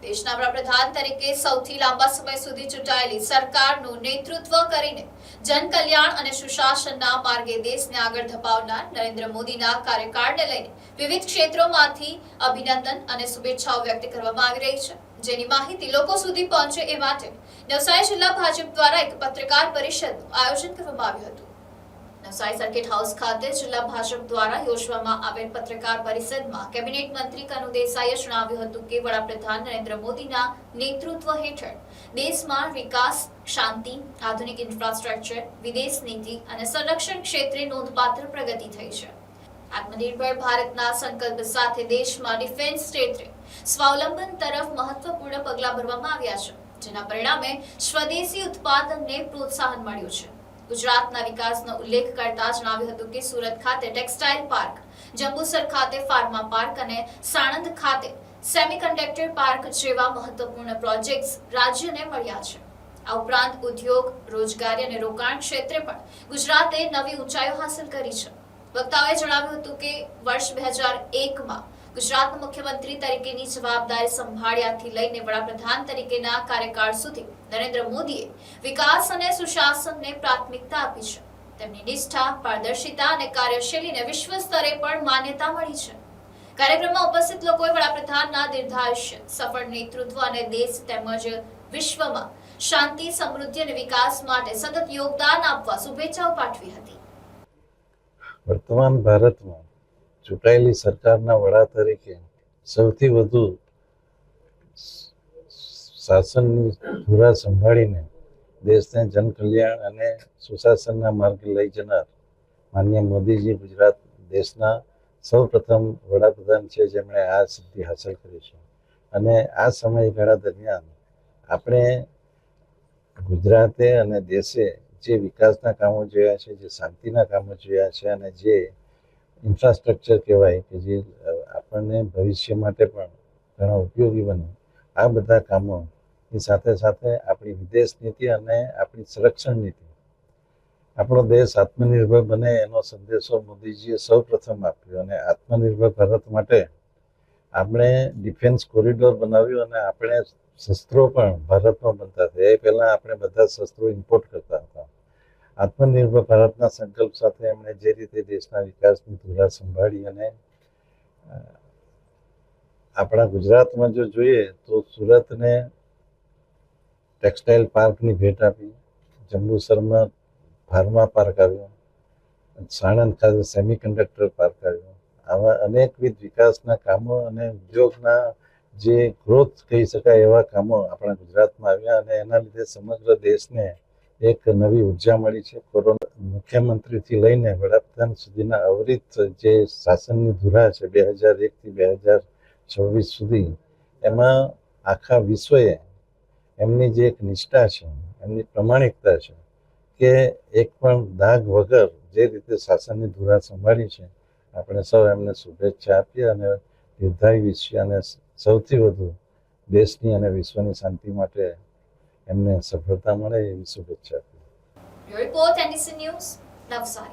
દેશના વડાપ્રધાન તરીકે સૌથી લાંબા સમય સુધી ચૂંટાયેલી સરકારનું નેતૃત્વ કરીને જનકલ્યાણ અને સુશાસનના માર્ગે દેશને આગળ ધપાવનાર નરેન્દ્ર મોદીના કાર્યકાળને લઈને વિવિધ ક્ષેત્રોમાંથી અભિનંદન અને શુભેચ્છાઓ વ્યક્ત કરવામાં આવી રહી છે, જેની માહિતી લોકો સુધી પહોંચે એ માટે નવસારી જિલ્લા ભાજપ દ્વારા એક પત્રકાર પરિષદનું આયોજન કરવામાં આવ્યું હતું। નવસારી સર્કિટ હાઉસ ખાતે જિલ્લા ભાજપ દ્વારા યોજવામાં આવેલ પત્રકાર પરિષદમાં કેબિનેટ મંત્રી કનુ દેસાઈએ જણાવ્યું હતું કે વડાપ્રધાન નરેન્દ્ર મોદીના નેતૃત્વ હેઠળ દેશમાં વિકાસ, શાંતિ, આધુનિક ઇન્ફ્રાસ્ટ્રક્ચર, વિદેશ નીતિ અને સંરક્ષણ ક્ષેત્રે નોંધપાત્ર પ્રગતિ થઈ છે। આત્મનિર્ભર ભારતના સંકલ્પ સાથે દેશમાં ડિફેન્સ ક્ષેત્રે સ્વાવલંબન તરફ મહત્વપૂર્ણ પગલાં ભરવામાં આવ્યા છે, જેના પરિણામે સ્વદેશી ઉત્પાદનને પ્રોત્સાહન મળ્યું છે। ગુજરાતના વિકાસનો ઉલ્લેખ કરતા જણાવ્યું હતું કે સુરત ખાતે ટેક્સટાઇલ પાર્ક, જંબુસર ખાતે ફાર્મા પાર્ક અને સાણંદ ખાતે સેમિકન્ડક્ટર પાર્ક જેવા મહત્વપૂર્ણ પ્રોજેક્ટ્સ રાજ્યને મળ્યા છે। આ ઉપરાંત ઉદ્યોગ, રોજગારી અને રોકાણ ક્ષેત્રે પણ ગુજરાતે નવી ઊંચાઈઓ હાંસલ કરી છે। વક્તાઓએ જણાવ્યું હતું કે વર્ષ 2001માં ગુજરાતના મુખ્યમંત્રી તરીકેની જવાબદારી સંભાળ્યાથી લઈને વડાપ્રધાન તરીકેના કાર્યકાળ સુધી નરેન્દ્ર મોદીએ વિકાસ અને સુશાસનને પ્રાથમિકતા આપી છે। તેમની નિષ્ઠા, પારદર્શિતા અને કાર્યશૈલીને વિશ્વ સ્તરે પણ માન્યતા મળી છે। કાર્યક્રમમાં ઉપસ્થિત લોકોએ વડાપ્રધાનના દીર્ઘાયુષ્ય, સફળ નેતૃત્વ અને દેશ તેમજ વિશ્વમાં શાંતિ, સમૃદ્ધિ અને વિકાસ માટે સતત યોગદાન આપવા શુભેચ્છાઓ પાઠવી હતી। વર્તમાન ભારતમાં ચૂંટાયેલી સરકારના વડા તરીકે સૌથી વધુ શાસનની ધુરા સંભાળીને દેશને જનકલ્યાણ અને સુશાસનના માર્ગે લઈ જનાર માનનીય મોદીજી ગુજરાત દેશના સૌપ્રથમ વડાપ્રધાન છે, જેમણે આ સિદ્ધિ હાંસલ કરી છે। અને આ સમયગાળા દરમિયાન આપણે ગુજરાતે અને દેશે જે વિકાસના કામો જોયા છે, જે શાંતિના કામો જોયા છે અને જે ઇન્ફ્રાસ્ટ્રક્ચર કહેવાય કે જે આપણને ભવિષ્ય માટે પણ ઘણા ઉપયોગી બને, આ બધા કામોની સાથે સાથે આપણી વિદેશ નીતિ અને આપણી સંરક્ષણ નીતિ, આપણો દેશ આત્મનિર્ભર બને એનો સંદેશો મોદીજીએ સૌ પ્રથમ આપ્યો। અને આત્મનિર્ભર ભારત માટે આપણે ડિફેન્સ કોરિડોર બનાવ્યું અને આપણે શસ્ત્રો પણ ભારતમાં બનતા થયા। એ પહેલાં આપણે બધા શસ્ત્રો ઇમ્પોર્ટ કરતા હતા। આત્મનિર્ભર ભારતના સંકલ્પ સાથે એમણે જે રીતે દેશના વિકાસની ધુરા સંભાળી અને આપણા ગુજરાતમાં જો જોઈએ તો સુરતને ટેક્સટાઇલ પાર્કની ભેટ આપી, જંબુસરમાં ફાર્મા પાર્ક આવ્યો, સાણંદ ખાતે સેમિકન્ડક્ટર પાર્ક આવ્યો। આવા અનેકવિધ વિકાસના કામો અને ઉદ્યોગના જે ગ્રોથ કહી શકાય એવા કામો આપણા ગુજરાતમાં આવ્યા અને એના લીધે સમગ્ર દેશને એક નવી ઉર્જા મળી છે। કોરોના મુખ્યમંત્રીથી લઈને વડાપ્રધાન સુધીના અવિરત જે શાસનની ધુરા છે 2001થી 2024 સુધી, એમાં આખા વિશ્વએ એમની જે એક નિષ્ઠા છે, એમની પ્રામાણિકતા છે કે એક પણ દાગ વગર જે રીતે શાસનની ધુરા સંભાળી છે, આપણે સૌ એમને શુભેચ્છા આપીએ અને દીર્ઘાયુષ્ય અને સૌથી વધુ દેશની અને વિશ્વની શાંતિ માટે એમને સફળતા મળે એવી શુભેચ્છા આપીએ। Report NDC news, Navsari.